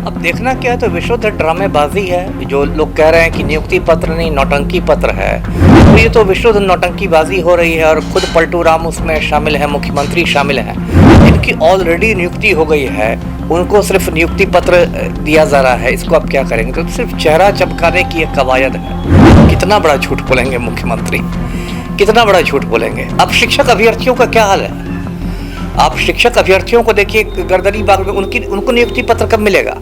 अब देखना क्या है, तो विशुद्ध ड्रामेबाजी है। जो लोग कह रहे हैं कि नियुक्ति पत्र नहीं नौटंकी पत्र है, तो ये तो विशुद्ध नौटंकीबाजी हो रही है। और खुद पलटू राम उसमें शामिल है, मुख्यमंत्री शामिल हैं, इनकी ऑलरेडी नियुक्ति हो गई है, उनको सिर्फ नियुक्ति पत्र दिया जा रहा है। इसको अब क्या करेंगे? तो सिर्फ चेहरा चमकाने की एक कवायद है। कितना बड़ा झूठ बोलेंगे मुख्यमंत्री, कितना बड़ा झूठ बोलेंगे। अब शिक्षक अभ्यर्थियों का क्या हाल है? आप शिक्षक अभ्यर्थियों को देखिए, गर्दनी बाग में उनको नियुक्ति पत्र कब मिलेगा?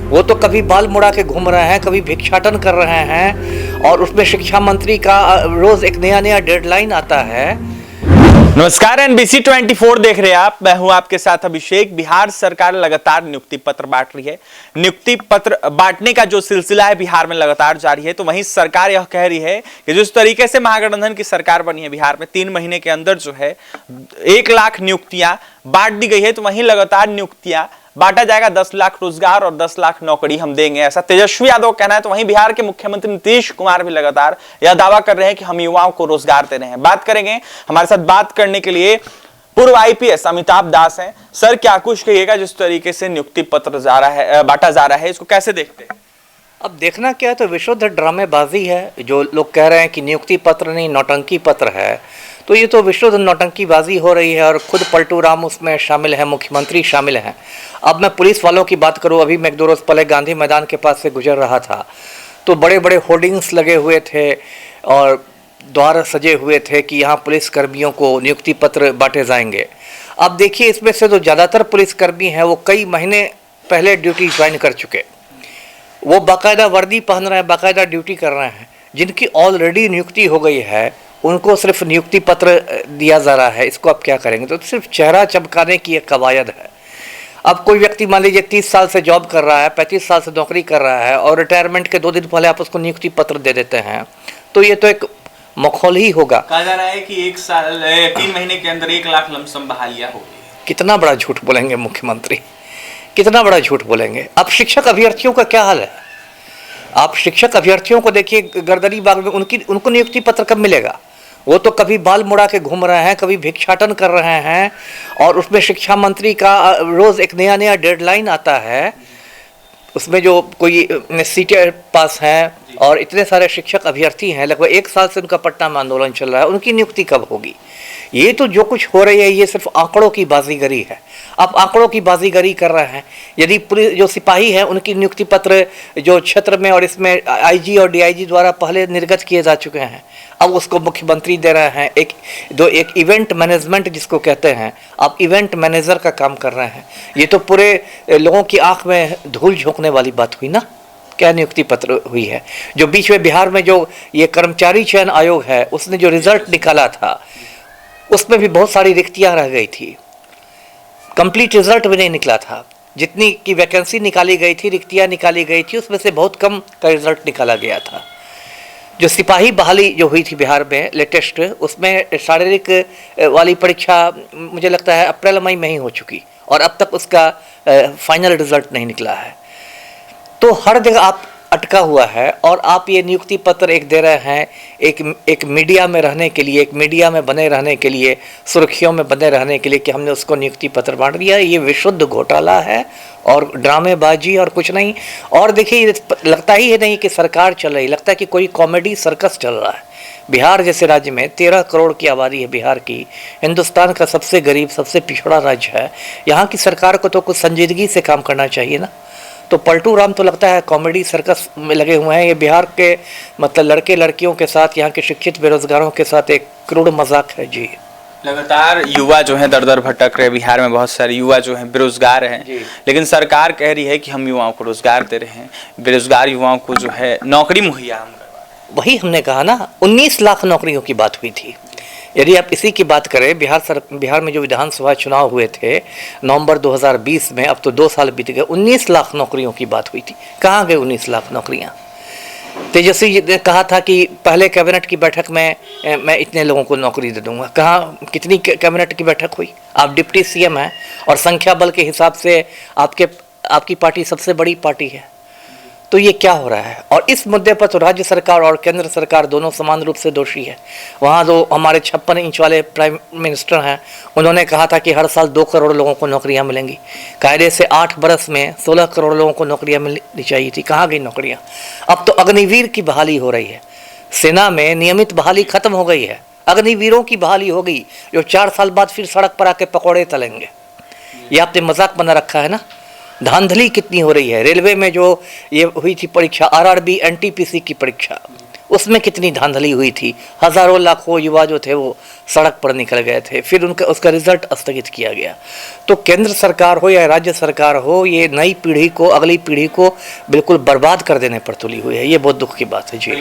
वो तो कभी बाल मुड़ा के घूम रहे हैं, कभी भिक्षाटन कर रहे हैं, और उसमें शिक्षा मंत्री का रोज एक नया डेडलाइन आता है। नमस्कार, NBC 24 देख रहे हैं आप। मैं हूं आपके साथ अभिषेक। बिहार सरकार लगातार नियुक्ति पत्र बांट रही है। नियुक्ति पत्र बांटने का जो सिलसिला है बिहार में लगातार जारी है। तो वहीं सरकार यह कह रही है कि जिस तरीके से महागठबंधन की सरकार बनी है बिहार में, 3 महीने के अंदर जो है 1 लाख नियुक्तियां बांट दी गई है। तो वहीं लगातार नियुक्तियां बांटा जाएगा, 10 लाख रोजगार और 10 लाख नौकरी हम देंगे, ऐसा तेजस्वी यादव कहना है। तो वहीं बिहार के मुख्यमंत्री नीतीश कुमार भी लगातार यह दावा कर रहे हैं कि हम युवाओं को रोजगार दे रहे हैं। बात करेंगे, हमारे साथ बात करने के लिए पूर्व IPS अमिताभ दास हैं। सर, क्या कुछ कहिएगा जिस तरीके से नियुक्ति पत्र बांटा जा रहा है, इसको कैसे देखते हैं? अब देखना क्या है, तो विशुद्ध ड्रामेबाजी है। जो लोग कह रहे हैं कि नियुक्ति पत्र नहीं नौटंकी पत्र है, तो ये तो विशुद्ध नौटंकीबाजी हो रही है। और खुद पलटू राम उसमें शामिल है, मुख्यमंत्री शामिल हैं। अब मैं पुलिस वालों की बात करूं, अभी मैं 2 रोज़ पहले गांधी मैदान के पास से गुजर रहा था, तो बड़े बड़े होर्डिंग्स लगे हुए थे और द्वार सजे हुए थे कि यहाँ पुलिस कर्मियों को नियुक्ति पत्र बांटे जाएंगे। अब देखिए, इसमें से जो ज़्यादातर पुलिसकर्मी हैं वो कई महीने पहले ड्यूटी ज्वाइन कर चुके, वो बाकायदा वर्दी पहन रहे हैं, बाकायदा ड्यूटी कर रहे हैं। जिनकी ऑलरेडी नियुक्ति हो गई है उनको सिर्फ नियुक्ति पत्र दिया जा रहा है। इसको अब क्या करेंगे? तो सिर्फ चेहरा चमकाने की एक कवायद है। अब कोई व्यक्ति मान लीजिए 30 साल से जॉब कर रहा है, 35 साल से नौकरी कर रहा है, और रिटायरमेंट के 2 दिन पहले आप उसको नियुक्ति पत्र दे देते हैं, तो ये तो एक मखौल ही होगा। कहा जा रहा है कि 3 महीने के अंदर 1 लाख लमसम बहालियां हो गई। कितना बड़ा झूठ बोलेंगे मुख्यमंत्री, कितना बड़ा झूठ बोलेंगे। अब शिक्षक अभ्यर्थियों का क्या हाल है? आप शिक्षक अभ्यर्थियों को देखिए, गर्दनी बाग में उनको नियुक्ति पत्र कब मिलेगा? वो तो कभी बाल मुड़ा के घूम रहे हैं, कभी भिक्षाटन कर रहे हैं, और उसमें शिक्षा मंत्री का रोज एक नया डेडलाइन आता है। उसमें जो कोई सीटें पास हैं और इतने सारे शिक्षक अभ्यर्थी हैं, लगभग 1 साल से उनका पटना में आंदोलन चल रहा है, उनकी नियुक्ति कब होगी? ये तो जो कुछ हो रही है ये सिर्फ आंकड़ों की बाजीगरी है। आप आंकड़ों की बाजीगरी कर रहे हैं। यदि पुलिस जो सिपाही हैं उनकी नियुक्ति पत्र जो क्षेत्र में और इसमें IG और DIG द्वारा पहले निर्गत किए जा चुके हैं, अब उसको मुख्यमंत्री दे रहे हैं। एक इवेंट मैनेजमेंट जिसको कहते हैं, आप इवेंट मैनेजर का काम कर रहे हैं। ये तो पूरे लोगों की आंख में धूल झोंकने वाली बात हुई ना। क्या नियुक्ति पत्र हुई है? जो बीच में बिहार में जो ये कर्मचारी चयन आयोग है उसने जो रिजल्ट निकाला था उसमें भी बहुत सारी रिक्तियां रह गई थी, कंप्लीट रिजल्ट भी नहीं निकला था। जितनी की वैकेंसी निकाली गई थी, रिक्तियां निकाली गई थी, उसमें से बहुत कम का रिजल्ट निकाला गया था। जो सिपाही बहाली जो हुई थी बिहार में लेटेस्ट, उसमें शारीरिक वाली परीक्षा मुझे लगता है अप्रैल मई में ही हो चुकी, और अब तक उसका फाइनल रिजल्ट नहीं निकला है। तो हर जगह आप अटका हुआ है, और आप ये नियुक्ति पत्र एक दे रहे हैं एक मीडिया में रहने के लिए, एक मीडिया में बने रहने के लिए, सुर्खियों में बने रहने के लिए कि हमने उसको नियुक्ति पत्र बांट दिया। ये विशुद्ध घोटाला है और ड्रामेबाजी और कुछ नहीं। और देखिए, लगता ही है नहीं कि सरकार चल रही, लगता है कि कोई कॉमेडी सर्कस चल रहा है। बिहार जैसे राज्य में 13 करोड़ की आबादी है बिहार की, हिंदुस्तान का सबसे गरीब सबसे पिछड़ा राज्य है। यहाँ की सरकार को तो कुछ संजीदगी से काम करना चाहिए ना। तो पलटू राम तो लगता है कॉमेडी सर्कस में लगे हुए हैं। ये बिहार के मतलब लड़के लड़कियों के साथ, यहाँ के शिक्षित बेरोजगारों के साथ एक क्रूर मजाक है जी। लगातार युवा जो है दर दर भटक रहे, बिहार में बहुत सारे युवा जो हैं बेरोजगार हैं, लेकिन सरकार कह रही है कि हम युवाओं को रोजगार दे रहे हैं, बेरोजगार युवाओं को जो है नौकरी मुहैया हम करवा रहे हैं। वही हमने कहा ना, 19 लाख नौकरियों की बात हुई थी। यदि आप इसी की बात करें, बिहार में जो विधानसभा चुनाव हुए थे नवंबर 2020 में, अब तो 2 साल बीत गए, 19 लाख नौकरियों की बात हुई थी। कहाँ गए 19 लाख नौकरियाँ? तेजस्वी ने कहा था कि पहले कैबिनेट की बैठक में मैं इतने लोगों को नौकरी दे दूंगा। कहाँ, कितनी कैबिनेट की बैठक हुई? आप डिप्टी CM हैं और संख्या बल के हिसाब से आपकी पार्टी सबसे बड़ी पार्टी है। तो ये क्या हो रहा है? और इस मुद्दे पर तो राज्य सरकार और केंद्र सरकार दोनों समान रूप से दोषी है। वहाँ जो हमारे 56 इंच वाले प्राइम मिनिस्टर हैं, उन्होंने कहा था कि हर साल 2 करोड़ लोगों को नौकरियाँ मिलेंगी। कायदे से 8 बरस में 16 करोड़ लोगों को नौकरियाँ मिलनी चाहिए थी। कहाँ गई नौकरियाँ? अब तो अग्निवीर की बहाली हो रही है। सेना में नियमित बहाली खत्म हो गई है, अग्निवीरों की बहाली हो गई, जो 4 साल बाद फिर सड़क पर आके पकौड़े तलेंगे। ये आपने मजाक बना रखा है ना। धांधली कितनी हो रही है। रेलवे में जो ये हुई थी परीक्षा, आरआरबी एनटीपीसी की परीक्षा, उसमें कितनी धांधली हुई थी। हज़ारों लाखों युवा जो थे वो सड़क पर निकल गए थे, फिर उसका रिजल्ट स्थगित किया गया। तो केंद्र सरकार हो या राज्य सरकार हो, ये नई पीढ़ी को, अगली पीढ़ी को बिल्कुल बर्बाद कर देने पर तुली हुई है। ये बहुत दुख की बात है जी।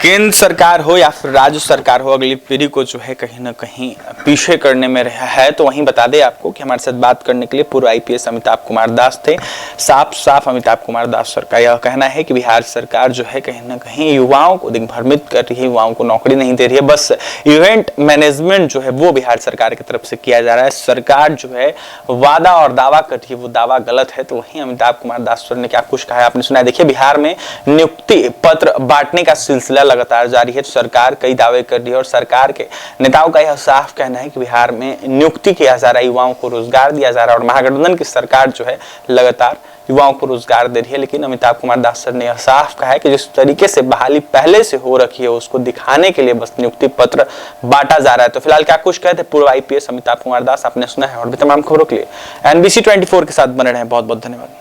केंद्र सरकार हो या फिर राज्य सरकार हो, अगली पीढ़ी को जो है कहीं ना कहीं पीछे करने में रहा है। तो वहीं बता दें आपको कि हमारे साथ बात करने के लिए पूर्व आईपीएस अमिताभ कुमार दास थे। साफ अमिताभ कुमार दास सर का यह कहना है कि बिहार सरकार जो है कहीं ना कहीं युवाओं को दिग्भ्रमित कर रही है, युवाओं को नौकरी नहीं दे रही है। बस इवेंट मैनेजमेंट जो है वो बिहार सरकार की तरफ से किया जा रहा है। सरकार जो है वादा और दावा कर रही है, वो दावा गलत है। तो वहीं अमिताभ कुमार दास सर ने क्या कुछ कहा है आपने सुना है। देखिए, बिहार में नियुक्ति पत्र बांटने का सिलसिला लगातार जारी है। सरकार कई दावे कर रही है और सरकार के नेताओं का यह साफ कहना है कि बिहार में नियुक्ति किया जा रहा है, युवाओं को रोजगार दिया जा रहा है और महागठबंधन की सरकार जो है लगातार युवाओं को रोजगार दे रही है। लेकिन अमिताभ कुमार दास सर ने यह साफ कहा है कि जिस तरीके से बहाली पहले से हो रखी है उसको दिखाने के लिए बस नियुक्ति पत्र बांटा जा रहा है। तो फिलहाल क्या कुछ कहते हैं पूर्व आईपीएस अमिताभ कुमार दास, आपने सुना है। और भी तमाम खबरों के लिए NBC 24 के साथ बने रहें। बहुत बहुत धन्यवाद।